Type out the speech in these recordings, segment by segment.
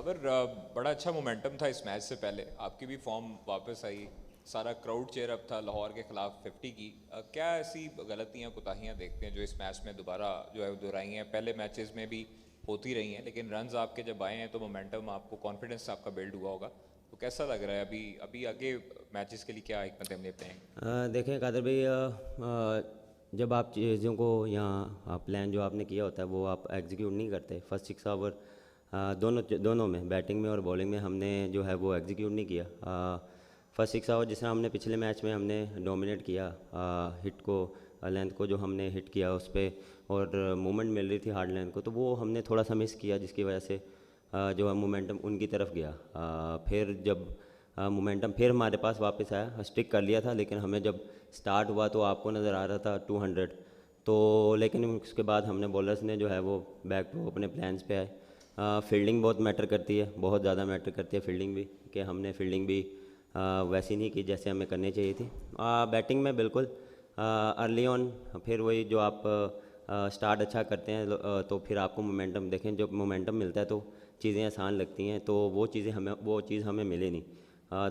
बाबर, बड़ा अच्छा मोमेंटम था इस मैच से पहले, आपकी भी फॉर्म वापस आई, सारा क्राउड चेयर अप था लाहौर के खिलाफ 50 की। क्या ऐसी गलतियां कोताहियां देखते हैं जो इस मैच में दोबारा जो है दोहराई हैं? पहले मैचेस में भी होती रही हैं, लेकिन रन्स आपके जब आए हैं तो मोमेंटम आपको, कॉन्फिडेंस आपका बिल्ड हुआ होगा, तो कैसा लग रहा है अभी अभी आगे मैचेस के लिए क्या हिकमत अमली अपनाएंगे? देखें कादर भाई, जब आप चीज़ों को यहाँ प्लान जो आपने किया होता है वो आप एग्जीक्यूट नहीं करते। फर्स्ट 6 ओवर दोनों दोनों में, बैटिंग में और बॉलिंग में हमने जो है वो एग्जीक्यूट नहीं किया। फर्स्ट 6 ओवर जिस तरह हमने पिछले मैच में हमने डोमिनेट किया, हिट को, लेंथ को जो हमने हिट किया उस पर, और मूवमेंट मिल रही थी हार्ड लेंथ को, तो वो हमने थोड़ा सा मिस किया, जिसकी वजह से जो है मोमेंटम उनकी तरफ गया। फिर जब मोमेंटम फिर हमारे पास वापस आया, स्टिक कर लिया था, लेकिन हमें जब स्टार्ट हुआ तो आपको नज़र आ रहा था 200, तो लेकिन उसके बाद हमने बॉलर्स ने जो है वो बैक टू अपने प्लान्स पे आए। फील्डिंग बहुत मैटर करती है, बहुत ज़्यादा मैटर करती है फील्डिंग भी, कि हमने फील्डिंग भी वैसी नहीं की जैसे हमें करनी चाहिए थी। बैटिंग में बिल्कुल अर्ली ऑन, फिर वही जो आप स्टार्ट अच्छा करते हैं तो फिर आपको मोमेंटम देखें, जब मोमेंटम मिलता है तो चीज़ें आसान लगती हैं, तो वो चीज़ हमें मिली नहीं।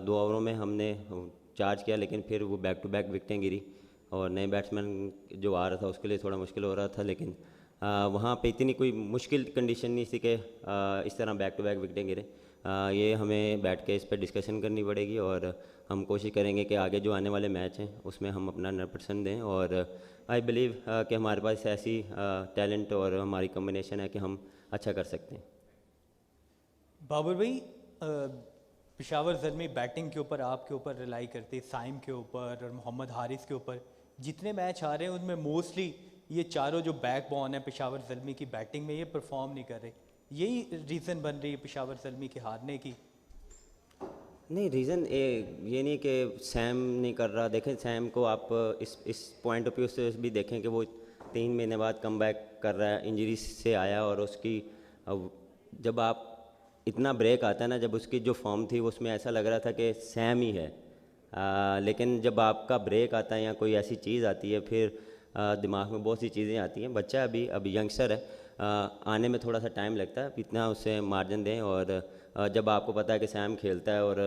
2 ओवरों में हमने चार्ज किया, लेकिन फिर वो बैक टू बैक विकटें गिरी, और नए बैट्समैन जो आ रहा था उसके लिए थोड़ा मुश्किल हो रहा था, लेकिन वहाँ पे इतनी कोई मुश्किल कंडीशन नहीं थी कि इस तरह बैक टू बैक विकटें गिरे। ये हमें बैठ के इस पर डिस्कशन करनी पड़ेगी, और हम कोशिश करेंगे कि आगे जो आने वाले मैच हैं उसमें हम अपना 100% दें, और आई बिलीव कि हमारे पास ऐसी टैलेंट और हमारी कम्बिनेशन है कि हम अच्छा कर सकते हैं। बाबर भाई, पेशावर ज़ल्मी बैटिंग के ऊपर आपके ऊपर रिलाई करते, साइम के ऊपर और मोहम्मद हारिस के ऊपर, जितने मैच आ रहे हैं उनमें मोस्टली ये चारों जो बैकबोन है पेशावर ज़ल्मी की बैटिंग में, ये परफॉर्म नहीं कर रहे। यही रीज़न बन रही है पेशावर ज़ल्मी के हारने की? नहीं, रीज़न ये नहीं कि सैम नहीं कर रहा। देखें, सैम को आप इस पॉइंट ऑफ व्यू से भी देखें कि वो 3 महीने बाद कम बैक कर रहा है, इंजरी से आया, और उसकी जब आप इतना ब्रेक आता है ना, जब उसकी जो फॉर्म थी उसमें ऐसा लग रहा था कि सैम ही है। लेकिन जब आपका ब्रेक आता है या कोई ऐसी चीज़ आती है, फिर दिमाग में बहुत सी चीज़ें आती हैं। बच्चा अभी यंगस्टर है, आने में थोड़ा सा टाइम लगता है, इतना उसे मार्जिन दें। और जब आपको पता है कि सैम खेलता है और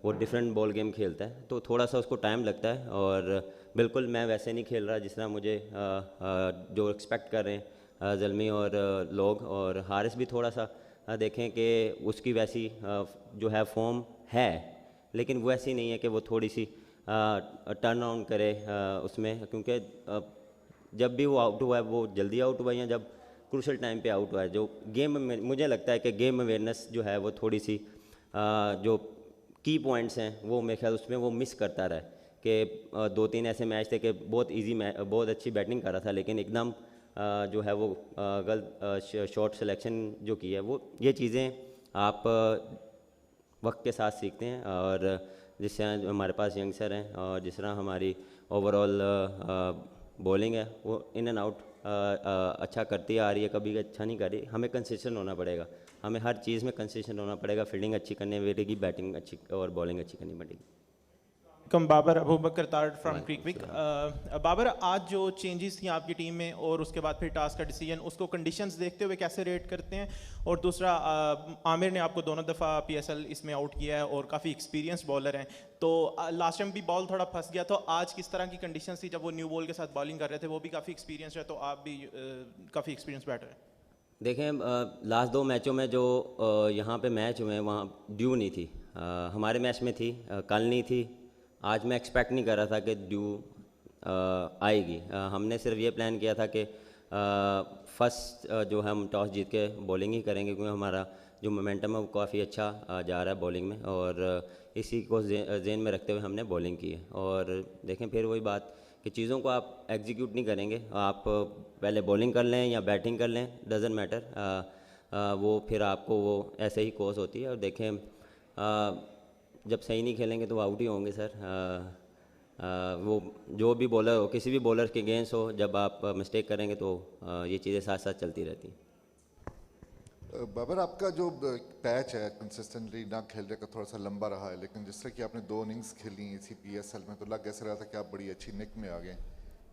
वो डिफरेंट बॉल गेम खेलता है, तो थोड़ा सा उसको टाइम लगता है। और बिल्कुल मैं वैसे नहीं खेल रहा जिस तरह मुझे जो एक्सपेक्ट कर रहे हैं ज़ल्मी और लोग, और हारिस भी थोड़ा सा देखें कि उसकी वैसी जो है फॉर्म है, लेकिन वो ऐसी नहीं है कि वो थोड़ी सी टर्न ऑन करे उसमें, क्योंकि जब भी वो आउट हुआ है वो जल्दी आउट हुआ है, या जब क्रूशल टाइम पे आउट हुआ है। जो गेम में मुझे लगता है कि गेम अवेयरनेस जो है वो थोड़ी सी जो की पॉइंट्स हैं वो मेरे ख्याल उसमें वो मिस करता रहा है, कि 2-3 ऐसे मैच थे कि बहुत इजी मैच, बहुत अच्छी बैटिंग कर रहा था, लेकिन एकदम जो है वो गलत शॉट सिलेक्शन जो की है, वो ये चीज़ें आप वक्त के साथ सीखते हैं। और जिस तरह हमारे पास यंगस्टर हैं, और जिस तरह हमारी ओवरऑल बॉलिंग है वो इन एंड आउट अच्छा करती आ रही है, कभी अच्छा नहीं कर रही। हमें कंसिस्टेंट होना पड़ेगा, हमें हर चीज़ में कंसिस्टेंट होना पड़ेगा। फील्डिंग अच्छी करनी पड़ेगी, बैटिंग अच्छी और बॉलिंग अच्छी करनी पड़ेगी। कम बाबर, अबू बकर तारड़ फ्रॉम वालेकुम क्रिकविक। सलाम। बाबर, आज जो चेंजेस थी आपकी टीम में और उसके बाद फिर टास्क का डिसीजन, उसको कंडीशंस देखते हुए कैसे रेट करते हैं? और दूसरा, आमिर ने आपको दोनों दफ़ा पीएसएल इसमें आउट किया है और काफ़ी एक्सपीरियंस बॉलर हैं, तो लास्ट टाइम भी बॉल थोड़ा फंस गया, तो आज किस तरह की कंडीशंस थी जब वो न्यू बॉल के साथ बॉलिंग कर रहे थे? वो भी काफ़ी एक्सपीरियंस है, तो आप भी काफ़ी एक्सपीरियंस बैटर हैं। देखें, लास्ट 2 मैचों में जो यहाँ पे मैच हुए हैं वहाँ ड्यू नहीं थी। हमारे मैच में थी, कल नहीं थी। आज मैं एक्सपेक्ट नहीं कर रहा था कि ड्यू आएगी। हमने सिर्फ ये प्लान किया था कि फर्स्ट जो है हम टॉस जीत के बॉलिंग ही करेंगे, क्योंकि हमारा जो मोमेंटम है वो काफ़ी अच्छा जा रहा है बॉलिंग में, और इसी को जेन में रखते हुए हमने बॉलिंग की है। और देखें, फिर वही बात कि चीज़ों को आप एग्जीक्यूट नहीं करेंगे, आप पहले बॉलिंग कर लें या बैटिंग कर लें, डजेंट मैटर, वो फिर आपको वो ऐसे ही कोस होती है। और देखें, जब सही नहीं खेलेंगे तो आउट ही होंगे सर। वो जो भी बॉलर हो, किसी भी बॉलर के अगेंस्ट हो, जब आप मिस्टेक करेंगे तो ये चीज़ें साथ साथ चलती रहती हैं। बाबर, आपका जो पैच है कंसिस्टेंटली ना खेलने का थोड़ा सा लंबा रहा है, लेकिन जिस तरह कि आपने 2 इनिंग्स खेली इसी पीएसएल में, तो लग ऐसा रहा था कि आप बड़ी अच्छी निक में आ गए।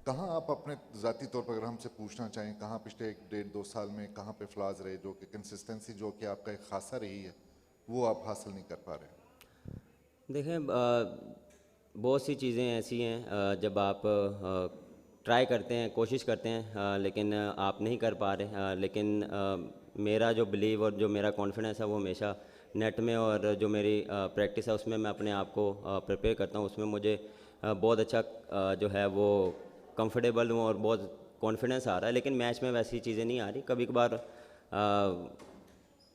कहाँ आप अपने ज़ाती तौर पर अगर हमसे पूछना चाहें, कहाँ पिछले 1-1.5-2 साल में कहाँ पे फ्लाज रहे, जो कि कंसिस्टेंसी जो कि आपका एक खासा रही है, वो आप हासिल नहीं कर पा रहे? देखें, बहुत सी चीज़ें ऐसी हैं जब आप ट्राई करते हैं, कोशिश करते हैं, लेकिन आप नहीं कर पा रहे, लेकिन मेरा जो बिलीव और जो मेरा कॉन्फिडेंस है वो हमेशा नेट में और जो मेरी प्रैक्टिस है उसमें मैं अपने आप को प्रिपेयर करता हूँ। उसमें मुझे बहुत अच्छा जो है वो कंफर्टेबल हूँ और बहुत कॉन्फिडेंस आ रहा है। लेकिन मैच में वैसी चीज़ें नहीं आ रही। कभी कभार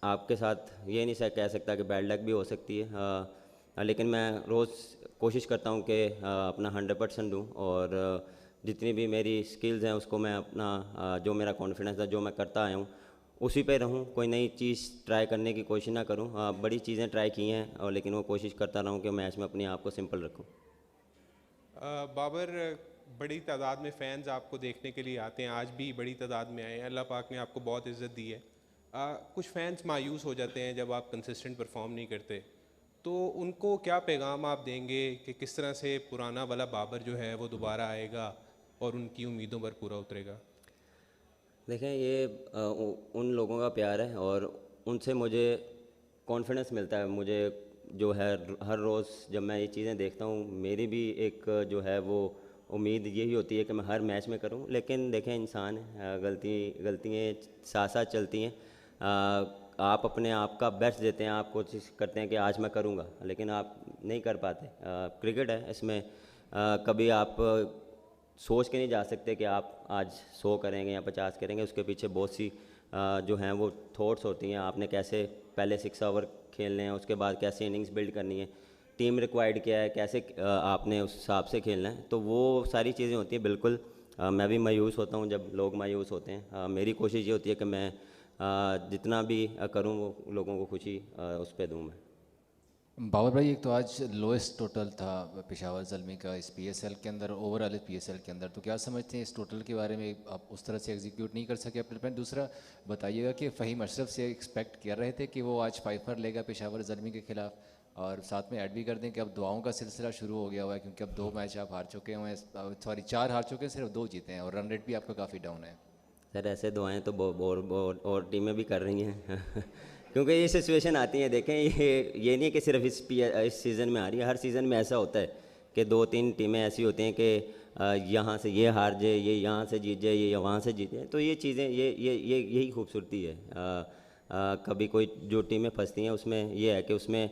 आपके साथ ये नहीं कह सकता कि बैड लक भी हो सकती है, लेकिन मैं रोज़ कोशिश करता हूँ कि अपना 100% दूँ और जितनी भी मेरी स्किल्स हैं उसको मैं अपना जो मेरा कॉन्फिडेंस है जो मैं करता आया हूँ उसी पे रहूँ। कोई नई चीज़ ट्राई करने की कोशिश ना करूँ। बड़ी चीज़ें ट्राई की हैं और लेकिन वो कोशिश करता रहूँ कि मैच में अपने आप को सिंपल रखूँ। बाबर, बड़ी तादाद में फ़ैन्स आपको देखने के लिए आते हैं, आज भी बड़ी तादाद में आए हैं। अल्लाह पाक ने आपको बहुत इज़्ज़त दी है। कुछ फ़ैन्स मायूस हो जाते हैं जब आप कंसिस्टेंट परफॉर्म नहीं करते, तो उनको क्या पैगाम आप देंगे कि किस तरह से पुराना वाला बाबर जो है वो दोबारा आएगा और उनकी उम्मीदों पर पूरा उतरेगा? देखें, ये उन लोगों का प्यार है और उनसे मुझे कॉन्फिडेंस मिलता है। मुझे जो है हर रोज़ जब मैं ये चीज़ें देखता हूँ मेरी भी एक जो है वो उम्मीद यही होती है कि मैं हर मैच में करूँ। लेकिन देखें, इंसान है, गलतियाँ साथ साथ चलती हैं। आप अपने आप का बेस्ट देते हैं, आप कोशिश करते हैं कि आज मैं करूँगा, लेकिन आप नहीं कर पाते। क्रिकेट है, इसमें कभी आप सोच के नहीं जा सकते कि आप आज 100 करेंगे या 50 करेंगे। उसके पीछे बहुत सी जो हैं वो थॉट्स होती हैं। आपने कैसे पहले 6 ओवर खेलने हैं, उसके बाद कैसे इनिंग्स बिल्ड करनी है, टीम रिक्वायर्ड क्या है, कैसे आपने उस हिसाब से खेलना है, तो वो सारी चीज़ें होती हैं। बिल्कुल मैं भी मायूस होता हूँ जब लोग मायूस होते हैं। मेरी कोशिश ये होती है कि मैं जितना भी करूँ वो लोगों को खुशी उस पर दूँ मैं। बाबर भाई, एक तो आज लोएस्ट टोटल था पेशावर ज़ल्मी का इस पीएसएल के अंदर, ओवरऑल पीएसएल के अंदर, तो क्या समझते हैं इस टोटल के बारे में? आप उस तरह से एग्जीक्यूट नहीं कर सके अपने प्लान। दूसरा बताइएगा कि फ़हीम अशरफ से एक्सपेक्ट कर रहे थे कि वो आज 5 लेगा पेशावर ज़ल्मी के ख़िलाफ़, और साथ में ऐड भी कर दें कि अब दुआओं का सिलसिला शुरू हो गया हुआ है, क्योंकि अब 2 मैच आप हार चुके हुए हैं, सॉरी 4 हार चुके हैं, सिर्फ 2 जीते हैं, और रन रेट भी आपका काफ़ी डाउन है। सर, ऐसे दुआएं तो और टीमें भी कर रही हैं क्योंकि ये सिचुएशन आती है। देखें, ये नहीं है कि सिर्फ इस सीज़न में आ रही है, हर सीज़न में ऐसा होता है कि 2-3 टीमें ऐसी होती हैं कि यहाँ से ये हार जाए, ये यहाँ से जीत जाए, ये वहाँ से जीत जाए। तो ये चीज़ें यही खूबसूरती है। कभी कोई जो टीमें फंसती हैं उसमें ये है कि उसमें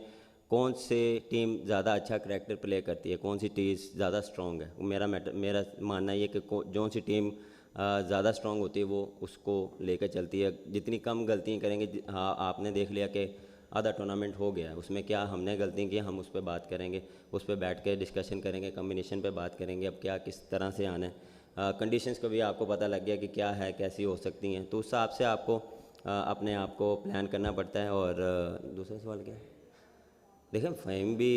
कौन से टीम ज़्यादा अच्छा करैक्टर प्ले करती है, कौन सी टीम ज़्यादा स्ट्रॉन्ग है। मेरा मानना ये कि जो सी टीम ज़्यादा स्ट्रॉन्ग होती है वो उसको लेकर चलती है। जितनी कम गलतियाँ करेंगे, हाँ आपने देख लिया कि आधा टूर्नामेंट हो गया, उसमें क्या हमने गलती की, हम उस पर बात करेंगे, उस पर बैठ के डिस्कशन करेंगे, कम्बिनेशन पे बात करेंगे, अब क्या किस तरह से आना है। कंडीशंस को भी आपको पता लग गया कि क्या है, कैसी हो सकती हैं, तो उस हिसाब से आपको अपने आप को प्लान करना पड़ता है। और दूसरा सवाल क्या है? देखें, फ़हीम भी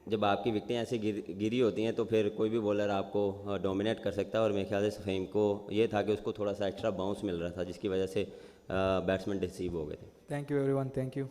जब आपकी विकेटें ऐसे गिरी होती हैं तो फिर कोई भी बॉलर आपको डोमिनेट कर सकता है, और मेरे ख्याल से फ़हीम को ये था कि उसको थोड़ा सा एक्स्ट्रा बाउंस मिल रहा था जिसकी वजह से बैट्समैन डिसीव हो गए थे। Thank you everyone, thank you.